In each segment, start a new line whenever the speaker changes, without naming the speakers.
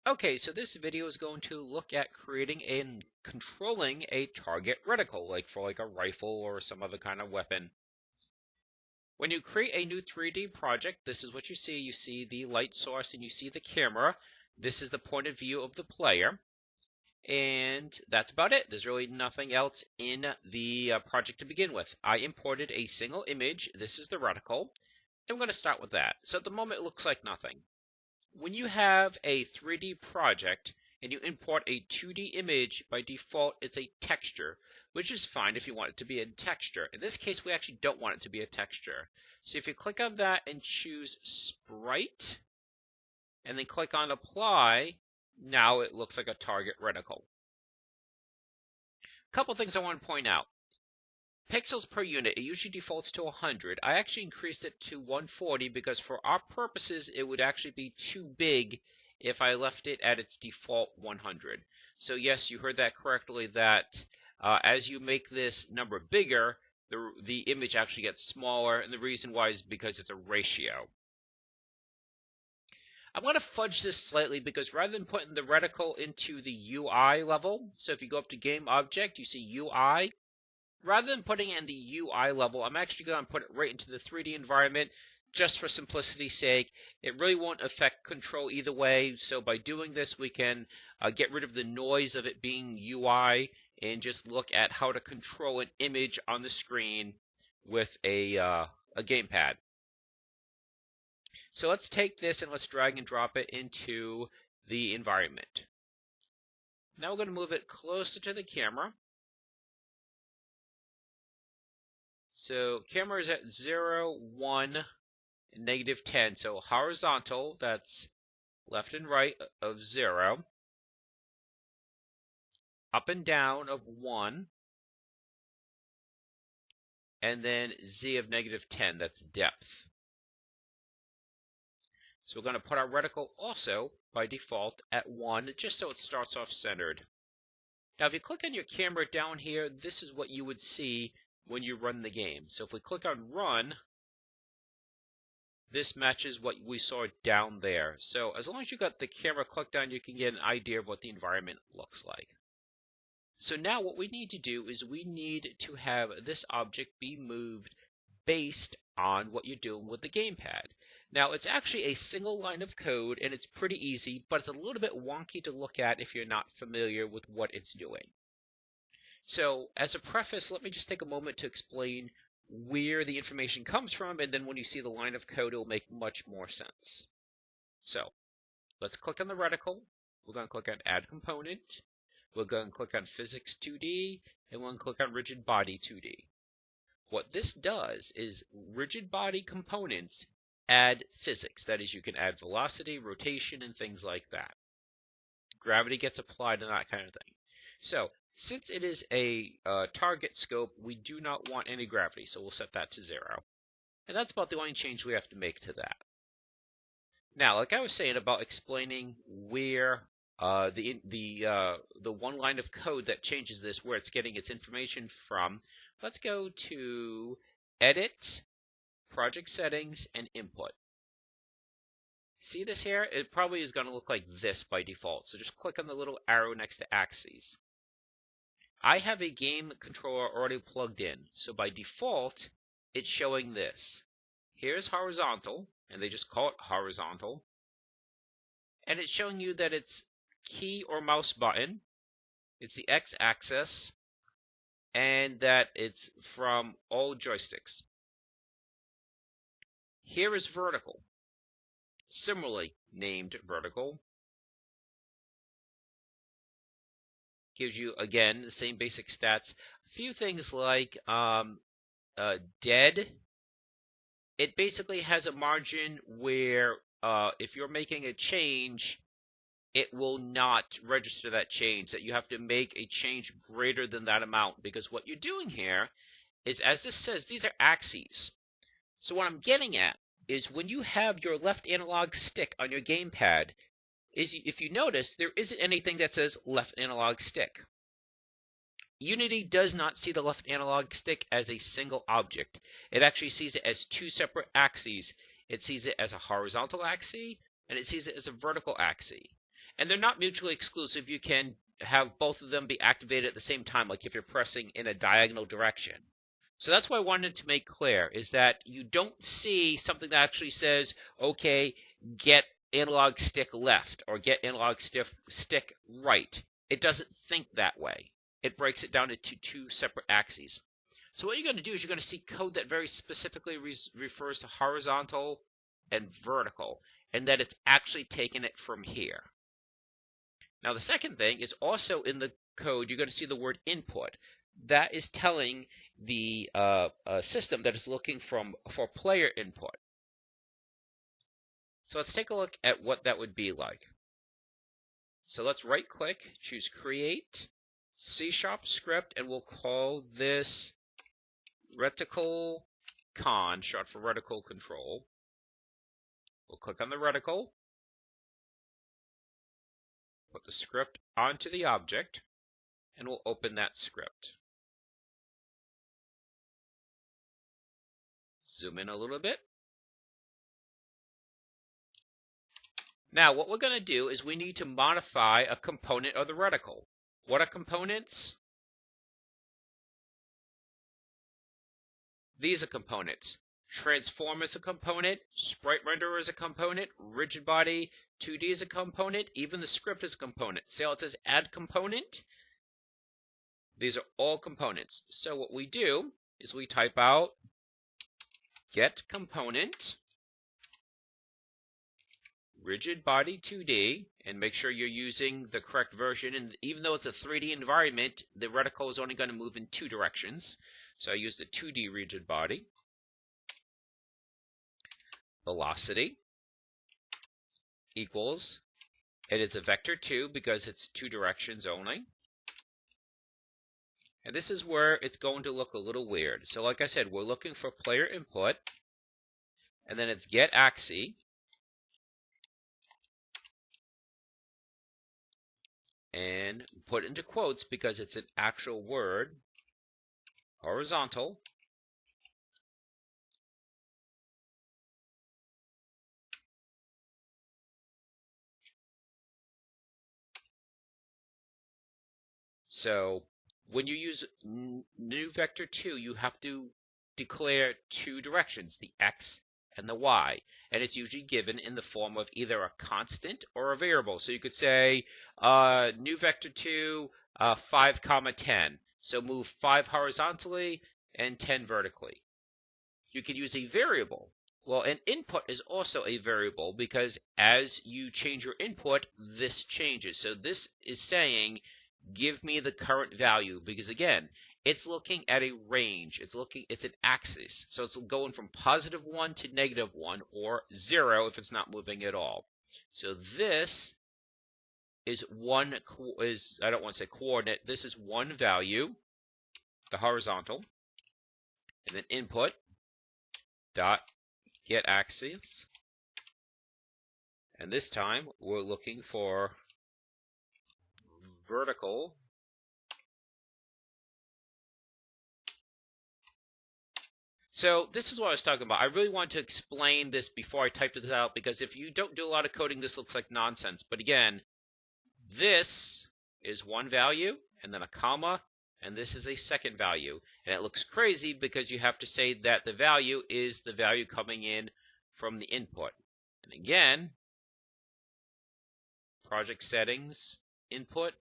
Okay, so this video is going to look at creating and controlling a target reticle, like for a rifle or some other kind of weapon. When you create a new 3D project, this is what you see. You see the light source and you see the camera. This is the point of view of the player. And that's about it. There's really nothing else in the project to begin with. I imported a single image. This is the reticle. I'm going to start with that. So at the moment, it looks like nothing. When you have a 3D project and you import a 2D image, by default it's a texture, which is fine if you want it to be a texture. In this case, we actually don't want it to be a texture. So if you click on that and choose Sprite, and then click on Apply, now it looks like a target reticle. A couple things I want to point out. Pixels per unit, it usually defaults to 100. I actually increased it to 140 because for our purposes, it would actually be too big if I left it at its default 100. So yes, you heard that correctly, that as you make this number bigger, the image actually gets smaller, and the reason why is because it's a ratio. I'm going to fudge this slightly because rather than putting the reticle into the UI level, so if you go up to Game Object, you see UI, rather than putting it in the UI level, I'm actually going to put it right into the 3D environment just for simplicity's sake. It really won't affect control either way, so by doing this, we can get rid of the noise of it being UI and just look at how to control an image on the screen with a gamepad. So let's take this and let's drag and drop it into the environment. Now we're going to move it closer to the camera. So camera is at 0, 1, and -10. So horizontal, that's left and right of 0. Up and down of 1. And then Z of -10, that's depth. So we're going to put our reticle also, by default, at 1, just so it starts off centered. Now if you click on your camera down here, this is what you would see when you run the game. So if we click on Run, this matches what we saw down there. So as long as you got the camera clicked on, you can get an idea of what the environment looks like. So now what we need to do is we need to have this object be moved based on what you're doing with the gamepad. Now it's actually a single line of code and it's pretty easy, but it's a little bit wonky to look at if you're not familiar with what it's doing. So as a preface, let me just take a moment to explain where the information comes from, and then when you see the line of code, it will make much more sense. So let's click on the reticle. We're going to click on Add Component. We're going to click on Physics 2D, and we're going to click on Rigid Body 2D. What this does is rigid body components add physics. That is, you can add velocity, rotation, and things like that. Gravity gets applied and that kind of thing. So since it is a target scope, we do not want any gravity, so we'll set that to 0. And that's about the only change we have to make to that. Now, like I was saying about explaining where the one line of code that changes this, where it's getting its information from, let's go to Edit, Project Settings, and Input. See this here? It probably is going to look like this by default, so just click on the little arrow next to Axes. I have a game controller already plugged in, so by default, it's showing this. Here's horizontal, and they just call it horizontal. And it's showing you that it's key or mouse button, it's the X-axis, and that it's from all joysticks. Here is vertical, similarly named vertical. Gives you, again, the same basic stats. A few things like dead. It basically has a margin where if you're making a change, it will not register that change, that you have to make a change greater than that amount, because what you're doing here is, as this says, these are axes. So what I'm getting at is when you have your left analog stick on your gamepad, is if you notice, there isn't anything that says left analog stick. Unity does not see the left analog stick as a single object. It actually sees it as two separate axes. It sees it as a horizontal axis, and it sees it as a vertical axis. And they're not mutually exclusive. You can have both of them be activated at the same time, like if you're pressing in a diagonal direction. So that's what I wanted to make clear, is that you don't see something that actually says, okay, get analog stick left or get analog stick right. It doesn't think that way. It breaks it down into two separate axes. So what you're going to do is you're going to see code that very specifically refers to horizontal and vertical, and that it's actually taken it from here. Now the second thing is also in the code, you're going to see the word input. That is telling the system that is looking for player input. So let's take a look at what that would be like. So let's right click, choose create, C# script, and we'll call this Reticle con, short for reticle control. We'll click on the reticle, put the script onto the object, and we'll open that script. Zoom in a little bit. Now what we're going to do is we need to modify a component of the reticle. What are components? These are components. Transform is a component, sprite renderer is a component, rigidbody 2D is a component, even the script is a component. See how it says add component? These are all components. So what we do is we type out get component rigidbody 2D, and make sure you're using the correct version. And even though it's a 3D environment, the reticle is only going to move in two directions. So I use the 2D rigidbody. Velocity equals, and it's a vector 2 because it's two directions only. And this is where it's going to look a little weird. So like I said, we're looking for player input, and then it's get axis, and put into quotes because it's an actual word, horizontal, so when you use new vector 2, you have to declare two directions, the x and the y, and it's usually given in the form of either a constant or a variable. So you could say new vector 2 5, 10, so move 5 horizontally and 10 vertically. You could use a variable. Well, an input is also a variable because as you change your input, this changes. So this is saying give me the current value, because again, it's looking at a range. It's an axis. So it's going from +1 to -1, or 0 if it's not moving at all. So this is I don't want to say coordinate. This is one value, the horizontal, and then input dot get axis. And this time we're looking for vertical So this is what I was talking about. I really want to explain this before I type this out, because if you don't do a lot of coding, this looks like nonsense. But again, this is one value, and then a comma, and this is a second value. And it looks crazy because you have to say that the value is the value coming in from the input. And again, project settings, input,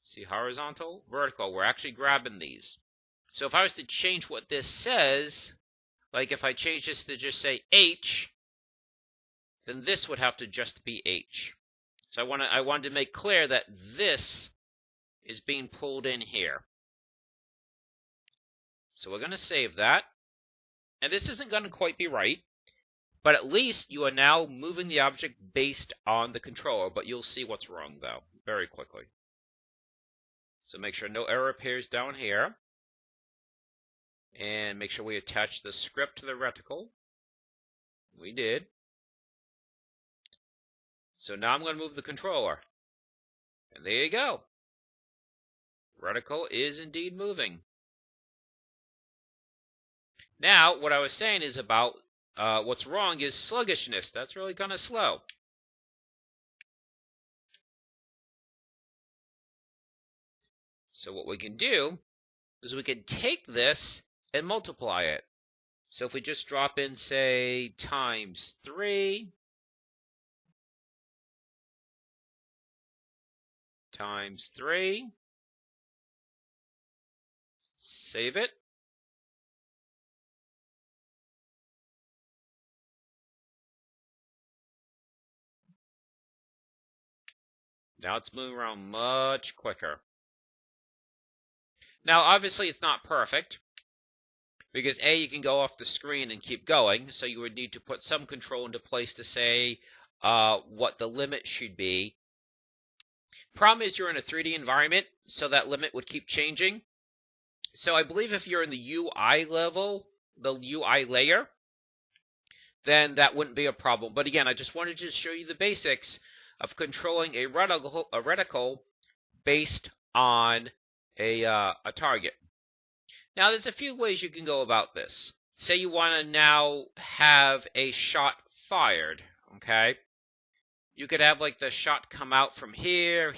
see horizontal, vertical. We're actually grabbing these. So if I was to change what this says, like if I change this to just say H, then this would have to just be H. So I wanted to make clear that this is being pulled in here. So we're going to save that. And this isn't going to quite be right, but at least you are now moving the object based on the controller, but you'll see what's wrong though very quickly. So make sure no error appears down here. And make sure we attach the script to the reticle. We did. So now I'm going to move the controller. And there you go. Reticle is indeed moving. Now, what I was saying is about what's wrong is sluggishness. That's really kind of slow. So what we can do is we can take this and multiply it. So if we just drop in, say, times 3 times 3, save it. Now it's moving around much quicker. Now, obviously, it's not perfect, because A, you can go off the screen and keep going, so you would need to put some control into place to say what the limit should be. Problem is you're in a 3D environment, so that limit would keep changing. So I believe if you're in the UI level, the UI layer, then that wouldn't be a problem. But again, I just wanted to show you the basics of controlling a reticle based on a target. Now, there's a few ways you can go about this. Say you want to now have a shot fired, okay? You could have like the shot come out from here,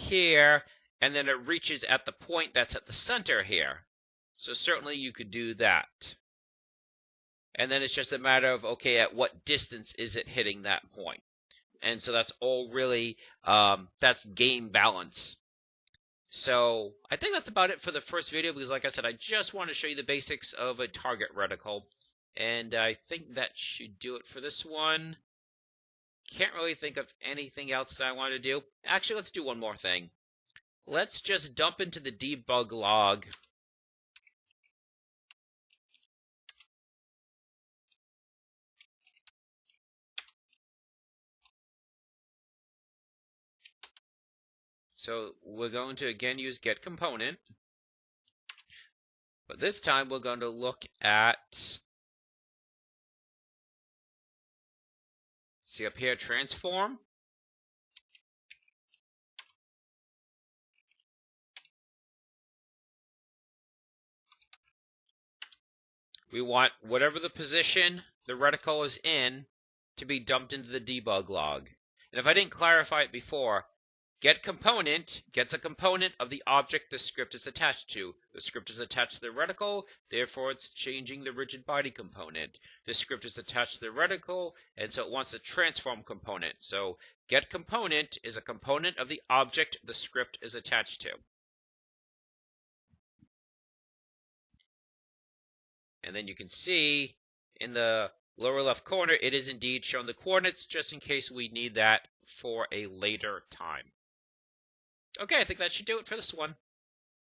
and then it reaches at the point that's at the center here. So certainly you could do that. And then it's just a matter of, okay, at what distance is it hitting that point? And so that's all really, that's game balance. So I think that's about it for the first video, because like I said, I just want to show you the basics of a target reticle. And I think that should do it for this one. Can't really think of anything else that I want to do. Actually, let's do one more thing. Let's just dump into the debug log. So we're going to again use get component, but this time we're going to look at, see up here, transform. We want whatever the position the reticle is in to be dumped into the debug log. And if I didn't clarify it before, get component gets a component of the object the script is attached to. The script is attached to the reticle, therefore it's changing the rigid body component. The script is attached to the reticle, and so it wants a transform component. So get component is a component of the object the script is attached to. And then you can see in the lower left corner, it is indeed showing the coordinates, just in case we need that for a later time. Okay, I think that should do it for this one.